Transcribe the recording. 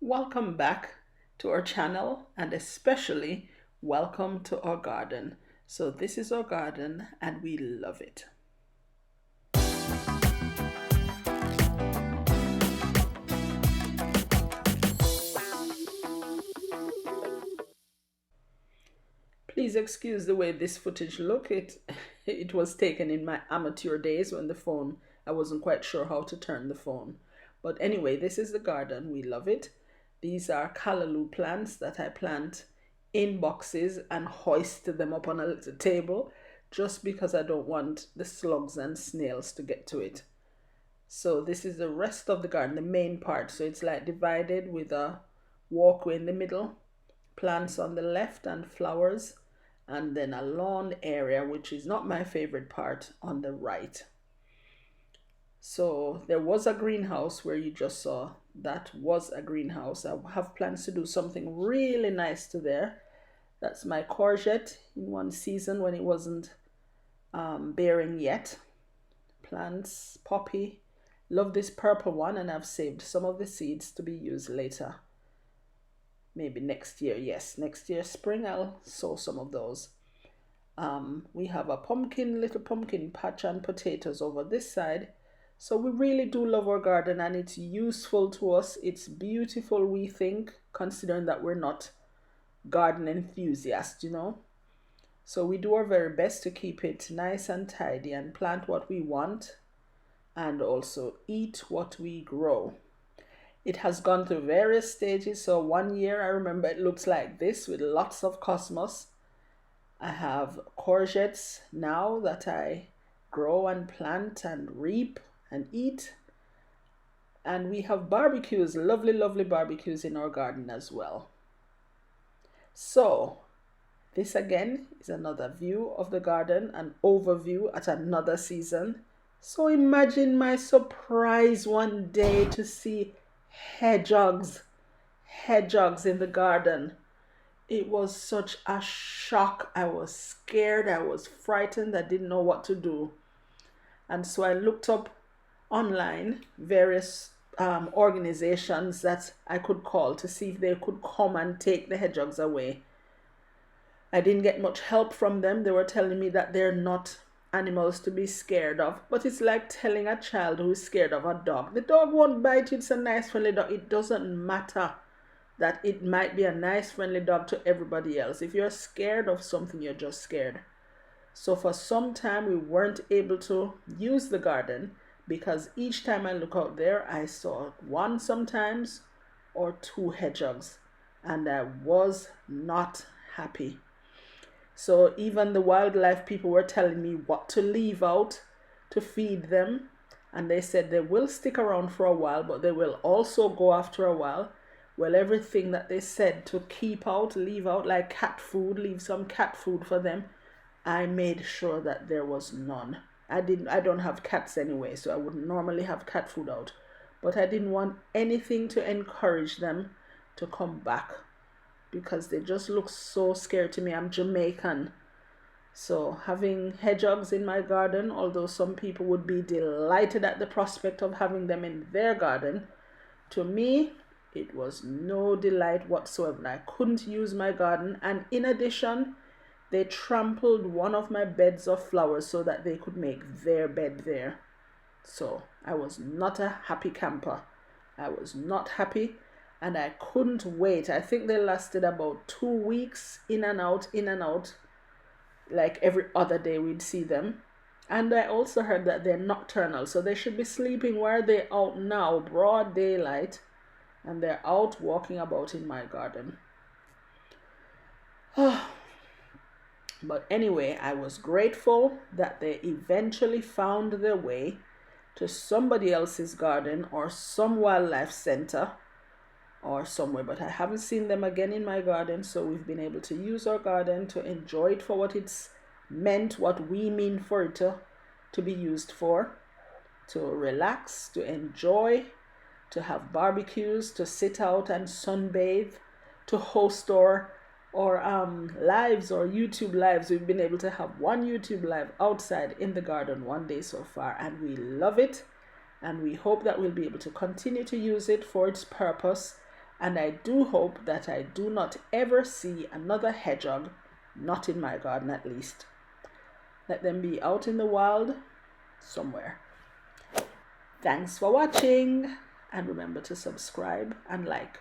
Welcome back to our channel and especially welcome to our garden. So this is our garden and we love it. Please excuse the way this footage look. It was taken in my amateur days when I wasn't quite sure how to turn the phone. But anyway, this is the garden. We love it. These are callaloo plants that I plant in boxes and hoist them up on a little table just because I don't want the slugs and snails to get to it. So this is the rest of the garden, the main part. So it's like divided with a walkway in the middle, plants on the left and flowers, and then a lawn area, which is not my favorite part, on the right. So there was a greenhouse where you just saw. That was a greenhouse. I have plans to do something really nice to there. That's my courgette in one season when it wasn't bearing yet. Plants, poppy. Love this purple one, and I've saved some of the seeds to be used later. Maybe next year, yes. Next year, spring, I'll sow some of those. We have a little pumpkin patch and potatoes over this side. So we really do love our garden and it's useful to us. It's beautiful, we think, considering that we're not garden enthusiasts, So we do our very best to keep it nice and tidy and plant what we want and also eat what we grow. It has gone through various stages. So one year I remember it looks like this with lots of cosmos. I have courgettes now that I grow and plant and reap and eat. And we have barbecues, lovely, lovely barbecues in our garden as well. So this again is another view of the garden, an overview at another season. So imagine my surprise one day to see hedgehogs in the garden. It was such a shock. I was scared, I was frightened, I didn't know what to do. And so I looked up online various organizations that I could call to see if they could come and take the hedgehogs away. I didn't get much help from them. They were telling me that they're not animals to be scared of, but it's like telling a child who is scared of a dog. The dog won't bite you. It's a nice friendly dog. It doesn't matter that it might be a nice friendly dog to everybody else. If you're scared of something, you're just scared. So for some time we weren't able to use the garden because each time I look out there I saw one sometimes or two hedgehogs and I was not happy. So even the wildlife people were telling me what to leave out to feed them, and they said they will stick around for a while but they will also go after a while. Well, everything that they said to keep out, leave out, like cat food, leave some cat food for them, I made sure that there was none. I don't have cats anyway, so I wouldn't normally have cat food out, but I didn't want anything to encourage them to come back because they just look so scared to me. I'm Jamaican, so having hedgehogs in my garden, although some people would be delighted at the prospect of having them in their garden, to me it was no delight whatsoever. I couldn't use my garden, and in addition they trampled one of my beds of flowers so that they could make their bed there. So I was not a happy camper. I was not happy and I couldn't wait. I think they lasted about 2 weeks, in and out. Like every other day we'd see them. And I also heard that they're nocturnal, so they should be sleeping. Where are they out now? Broad daylight. And they're out walking about in my garden. But anyway, I was grateful that they eventually found their way to somebody else's garden or some wildlife center or somewhere, but I haven't seen them again in my garden. So we've been able to use our garden to enjoy it for what it's meant, what we mean for it to be used for, to relax, to enjoy, to have barbecues, to sit out and sunbathe, to host our lives or YouTube lives. We've been able to have one YouTube live outside in the garden one day so far, and we love it, and we hope that we'll be able to continue to use it for its purpose And I do hope that I do not ever see another hedgehog, not in my garden at least. Let them be out in the wild somewhere. Thanks for watching, and remember to subscribe and like.